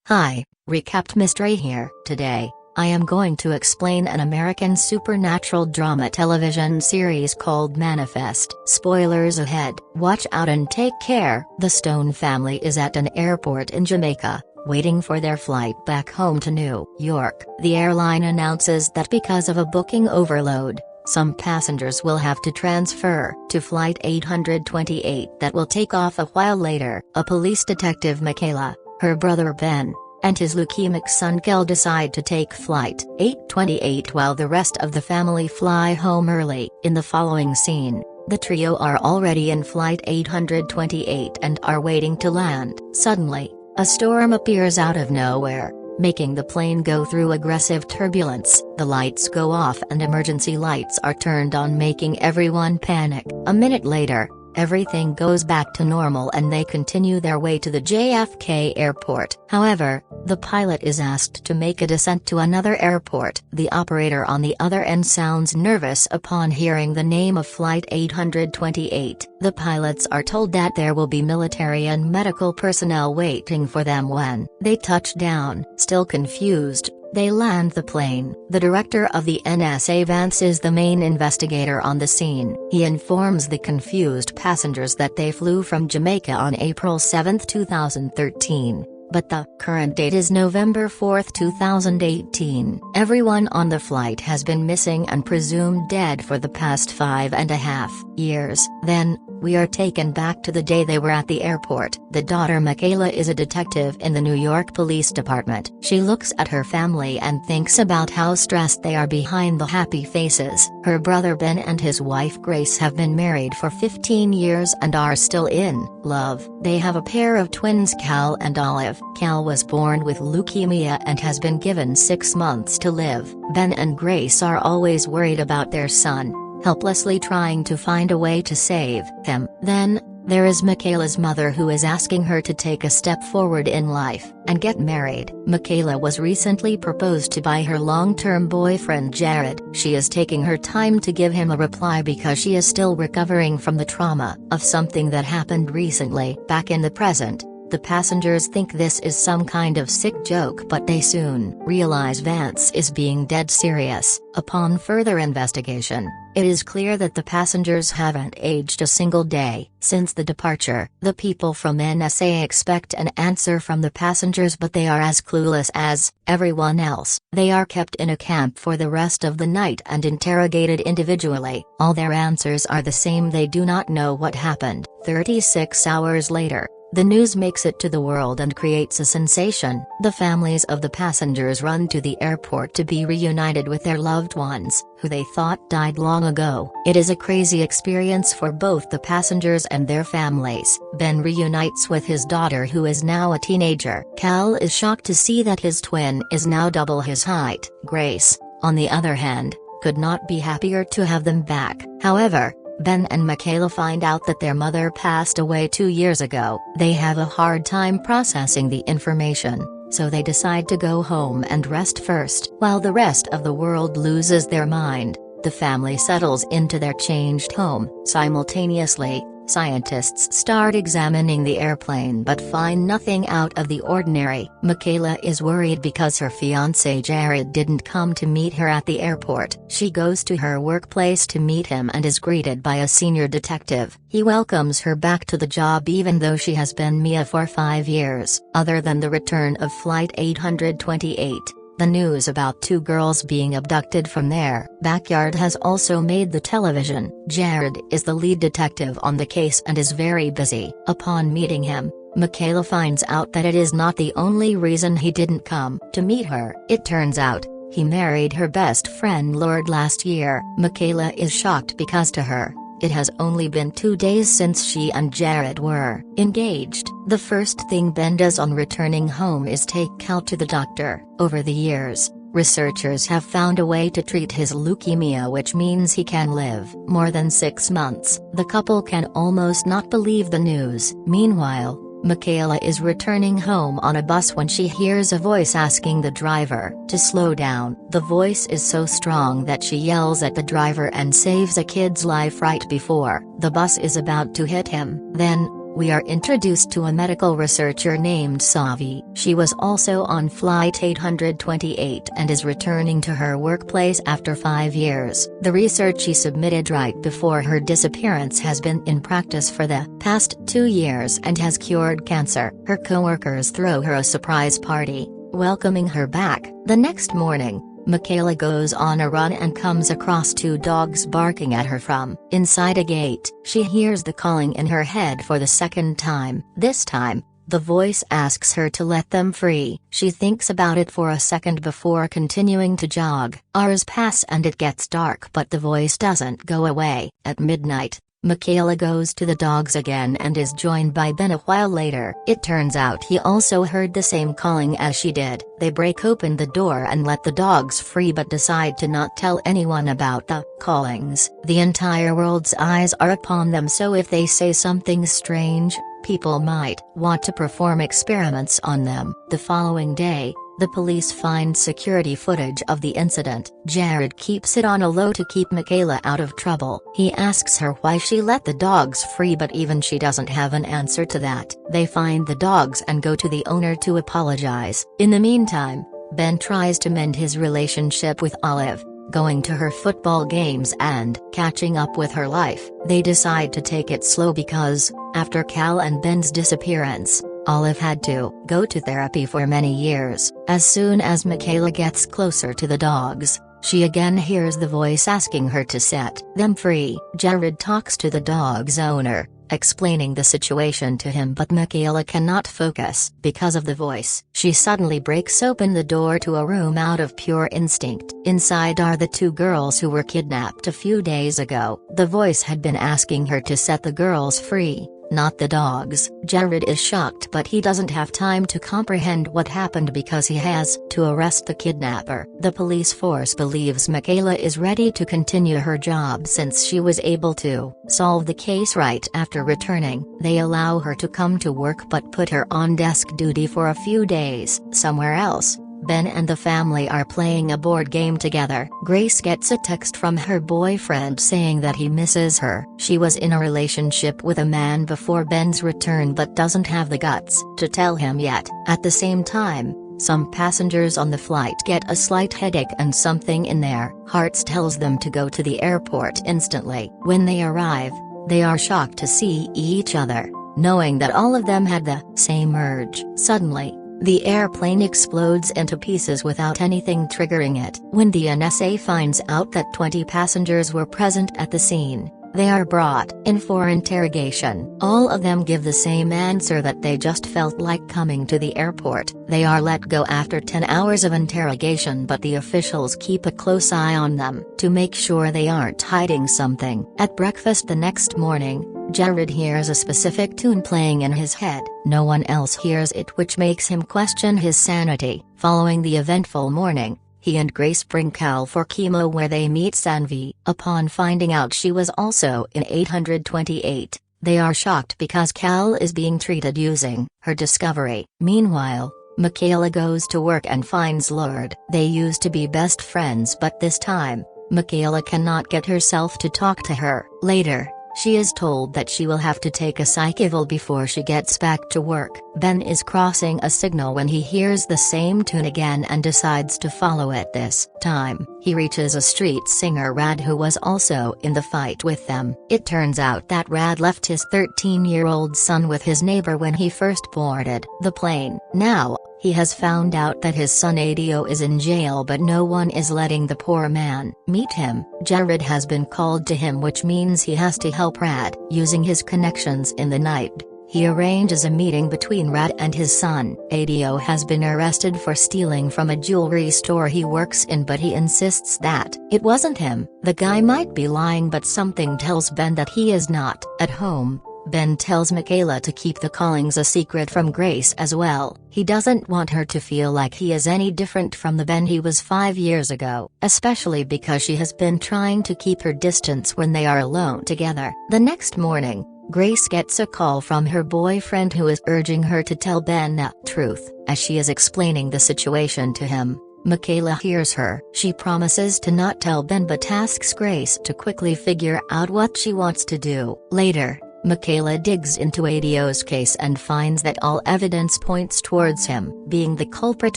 Hi, Recapped Mystery here. Today, I am going to explain an American supernatural drama television series called Manifest. Spoilers ahead. Watch out and take care. The Stone family is at an airport in Jamaica, waiting for their flight back home to New York. The airline announces that because of a booking overload, some passengers will have to transfer to Flight 828 that will take off a while later. A police detective, Michaela, her brother Ben, and his leukemic son Kel decide to take Flight 828 while the rest of the family fly home early. In the following scene, the trio are already in Flight 828 and are waiting to land. Suddenly, a storm appears out of nowhere, making the plane go through aggressive turbulence. The lights go off and emergency lights are turned on, making everyone panic. A minute later, everything goes back to normal and they continue their way to the JFK airport. However, the pilot is asked to make a descent to another airport. The operator on the other end sounds nervous upon hearing the name of Flight 828. The pilots are told that there will be military and medical personnel waiting for them when they touch down. Still confused, they land the plane. The director of the NSA, Vance, is the main investigator on the scene. He informs the confused passengers that they flew from Jamaica on April 7, 2013, but the current date is November 4, 2018. Everyone on the flight has been missing and presumed dead for the past 5.5 years. Then, we are taken back to the day they were at the airport. The daughter Michaela is a detective in the New York Police Department. She looks at her family and thinks about how stressed they are behind the happy faces. Her brother Ben and his wife Grace have been married for 15 years and are still in love. They have a pair of twins, Cal and Olive. Cal was born with leukemia and has been given 6 months to live. Ben and Grace are always worried about their son, helplessly trying to find a way to save him. Then, there is Michaela's mother, who is asking her to take a step forward in life and get married. Michaela was recently proposed to by her long-term boyfriend Jared. She is taking her time to give him a reply because she is still recovering from the trauma of something that happened recently. Back in the present, the passengers think this is some kind of sick joke, but they soon realize Vance is being dead serious. Upon further investigation, it is clear that the passengers haven't aged a single day since the departure. The people from NSA expect an answer from the passengers, but they are as clueless as everyone else. They are kept in a camp for the rest of the night and interrogated individually. All their answers are the same: they do not know what happened. 36 hours later, the news makes it to the world and creates a sensation. The families of the passengers run to the airport to be reunited with their loved ones, who they thought died long ago. It is a crazy experience for both the passengers and their families. Ben reunites with his daughter, who is now a teenager. Cal is shocked to see that his twin is now double his height. Grace, on the other hand, could not be happier to have them back. However, Ben and Michaela find out that their mother passed away 2 years ago. They have a hard time processing the information, so they decide to go home and rest first. While the rest of the world loses their mind, the family settles into their changed home. Simultaneously, scientists start examining the airplane but find nothing out of the ordinary. Michaela is worried because her fiancé Jared didn't come to meet her at the airport. She goes to her workplace to meet him and is greeted by a senior detective. He welcomes her back to the job even though she has been Mia for 5 years. Other than the return of Flight 828, the news about 2 girls being abducted from their backyard has also made the television. Jared is the lead detective on the case and is very busy. Upon meeting him, Michaela finds out that it is not the only reason he didn't come to meet her. It turns out, he married her best friend Lord last year. Michaela is shocked because to her, it has only been 2 days since she and Jared were engaged. The first thing Ben does on returning home is take Cal to the doctor. Over the years, researchers have found a way to treat his leukemia, which means he can live more than 6 months. The couple can almost not believe the news. Meanwhile, Michaela is returning home on a bus when she hears a voice asking the driver to slow down. The voice is so strong that she yells at the driver and saves a kid's life right before the bus is about to hit him. Then, we are introduced to a medical researcher named Savi. She was also on Flight 828 and is returning to her workplace after 5 years. The research she submitted right before her disappearance has been in practice for the past 2 years and has cured cancer. Her coworkers throw her a surprise party, welcoming her back. The next morning, Michaela goes on a run and comes across 2 dogs barking at her from inside a gate. She hears the calling in her head for the second time. This time, the voice asks her to let them free. She thinks about it for a second before continuing to jog. Hours pass and it gets dark, but the voice doesn't go away. At midnight, Michaela goes to the dogs again and is joined by Ben a while later. It turns out he also heard the same calling as she did. They break open the door and let the dogs free but decide to not tell anyone about the callings. The entire world's eyes are upon them, so if they say something strange, people might want to perform experiments on them. The following day, the police find security footage of the incident. Jared keeps it on a low to keep Michaela out of trouble. He asks her why she let the dogs free, but even she doesn't have an answer to that. They find the dogs and go to the owner to apologize. In the meantime, Ben tries to mend his relationship with Olive, going to her football games and catching up with her life. They decide to take it slow because, after Cal and Ben's disappearance, Olive had to go to therapy for many years. As soon as Michaela gets closer to the dogs, she again hears the voice asking her to set them free. Jared talks to the dog's owner, explaining the situation to him, but Michaela cannot focus because of the voice. She suddenly breaks open the door to a room out of pure instinct. Inside are the 2 girls who were kidnapped a few days ago. The voice had been asking her to set the girls free, not the dogs. Jared is shocked, but he doesn't have time to comprehend what happened because he has to arrest the kidnapper. The police force believes Michaela is ready to continue her job since she was able to solve the case right after returning. They allow her to come to work but put her on desk duty for a few days. Somewhere else, Ben and the family are playing a board game together. Grace gets a text from her boyfriend saying that he misses her. She was in a relationship with a man before Ben's return but doesn't have the guts to tell him yet. At the same time, some passengers on the flight get a slight headache and something in their hearts tells them to go to the airport instantly. When they arrive, they are shocked to see each other, knowing that all of them had the same urge. Suddenly, the airplane explodes into pieces without anything triggering it. When the NSA finds out that 20 passengers were present at the scene, they are brought in for interrogation. All of them give the same answer, that they just felt like coming to the airport. They are let go after 10 hours of interrogation, but the officials keep a close eye on them to make sure they aren't hiding something. At breakfast the next morning, Jared hears a specific tune playing in his head. No one else hears it, which makes him question his sanity. Following the eventful morning, he and Grace bring Cal for chemo, where they meet Sanvi. Upon finding out she was also in 828, they are shocked because Cal is being treated using her discovery. Meanwhile, Michaela goes to work and finds Lord. They used to be best friends, but this time, Michaela cannot get herself to talk to her. Later, she is told that she will have to take a psych eval before she gets back to work. Ben is crossing a signal when he hears the same tune again and decides to follow it this time. He reaches a street singer Rad, who was also in the fight with them. It turns out that Rad left his 13-year-old son with his neighbor when he first boarded the plane. Now, he has found out that his son Adio is in jail, but no one is letting the poor man meet him. Jared has been called to him, which means he has to help Rad. Using his connections in the night, he arranges a meeting between Rad and his son. Adio has been arrested for stealing from a jewelry store he works in, but he insists that it wasn't him. The guy might be lying, but something tells Ben that he is not. At home, Ben tells Michaela to keep the callings a secret from Grace as well. He doesn't want her to feel like he is any different from the Ben he was 5 years ago, especially because she has been trying to keep her distance when they are alone together. The next morning, Grace gets a call from her boyfriend, who is urging her to tell Ben the truth. As she is explaining the situation to him, Michaela hears her. She promises to not tell Ben but asks Grace to quickly figure out what she wants to do. Later, Michaela digs into Adio's case and finds that all evidence points towards him being the culprit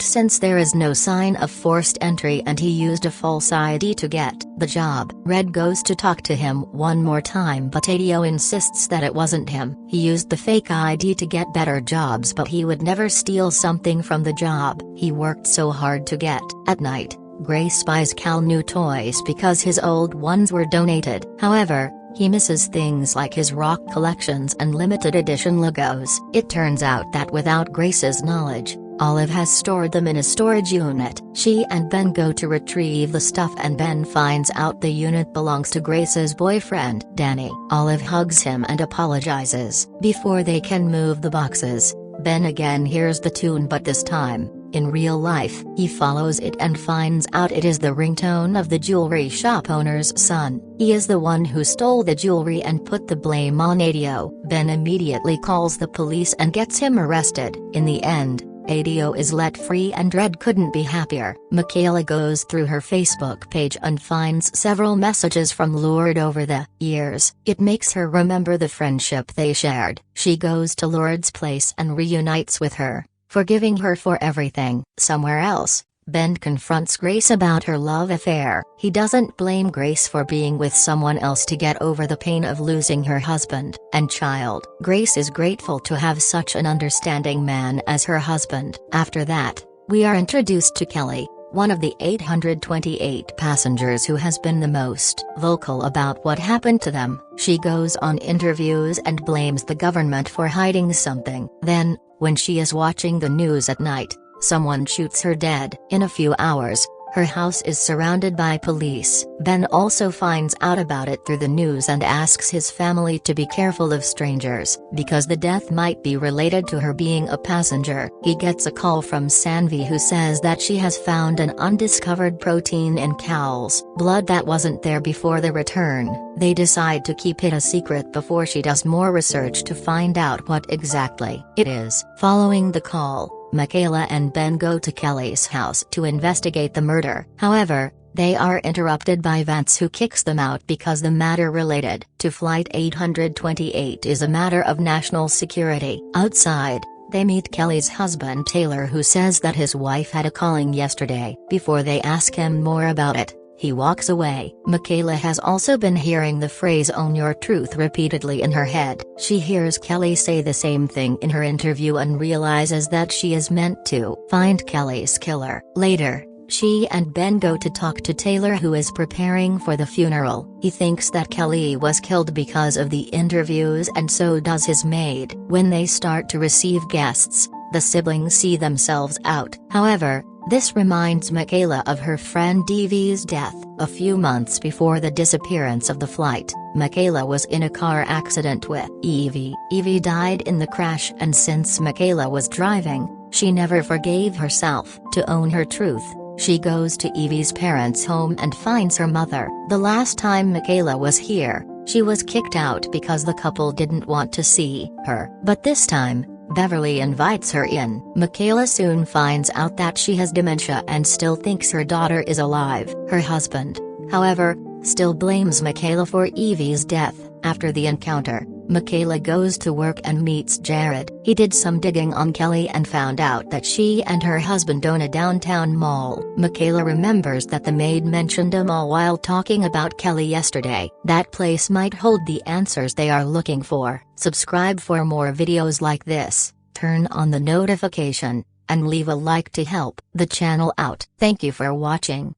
since there is no sign of forced entry and he used a false ID to get the job. Red goes to talk to him one more time but Adio insists that it wasn't him. He used the fake ID to get better jobs but he would never steal something from the job he worked so hard to get. At night, Grace buys Cal new toys because his old ones were donated. However, he misses things like his rock collections and limited edition Legos. It turns out that without Grace's knowledge, Olive has stored them in a storage unit. She and Ben go to retrieve the stuff and Ben finds out the unit belongs to Grace's boyfriend, Danny. Olive hugs him and apologizes. Before they can move the boxes, Ben again hears the tune but this time, in real life. He follows it and finds out it is the ringtone of the jewelry shop owner's son. He is the one who stole the jewelry and put the blame on Adio. Ben immediately calls the police and gets him arrested. In the end, Adio is let free and Red couldn't be happier. Michaela goes through her Facebook page and finds several messages from Lourdes over the years. It makes her remember the friendship they shared. She goes to Lourdes' place and reunites with her, forgiving her for everything. Somewhere else, Ben confronts Grace about her love affair. He doesn't blame Grace for being with someone else to get over the pain of losing her husband and child. Grace is grateful to have such an understanding man as her husband. After that, we are introduced to Kelly, one of the 828 passengers who has been the most vocal about what happened to them. She goes on interviews and blames the government for hiding something. Then, when she is watching the news at night, someone shoots her dead. In a few hours, her house is surrounded by police. Ben also finds out about it through the news and asks his family to be careful of strangers, because the death might be related to her being a passenger. He gets a call from Sanvi who says that she has found an undiscovered protein in Cal's blood that wasn't there before the return. They decide to keep it a secret before she does more research to find out what exactly it is. Following the call, Michaela and Ben go to Kelly's house to investigate the murder. However, they are interrupted by Vance who kicks them out because the matter related to Flight 828 is a matter of national security. Outside, they meet Kelly's husband Taylor who says that his wife had a calling yesterday. Before they ask him more about it, he walks away. Michaela has also been hearing the phrase "own your truth" repeatedly in her head. She hears Kelly say the same thing in her interview and realizes that she is meant to find Kelly's killer. Later, she and Ben go to talk to Taylor who is preparing for the funeral. He thinks that Kelly was killed because of the interviews and so does his maid. When they start to receive guests, the siblings see themselves out. However, this reminds Michaela of her friend Evie's death. A few months before the disappearance of the flight, Michaela was in a car accident with Evie. Evie died in the crash and since Michaela was driving, she never forgave herself. To own her truth, she goes to Evie's parents' home and finds her mother. The last time Michaela was here, she was kicked out because the couple didn't want to see her. But this time, Beverly invites her in. Michaela soon finds out that she has dementia and still thinks her daughter is alive. Her husband, however, still blames Michaela for Evie's death. After the encounter, Michaela goes to work and meets Jared. He did some digging on Kelly and found out that she and her husband own a downtown mall. Michaela remembers that the maid mentioned a mall while talking about Kelly yesterday. That place might hold the answers they are looking for. Subscribe for more videos like this, turn on the notification, and leave a like to help the channel out. Thank you for watching.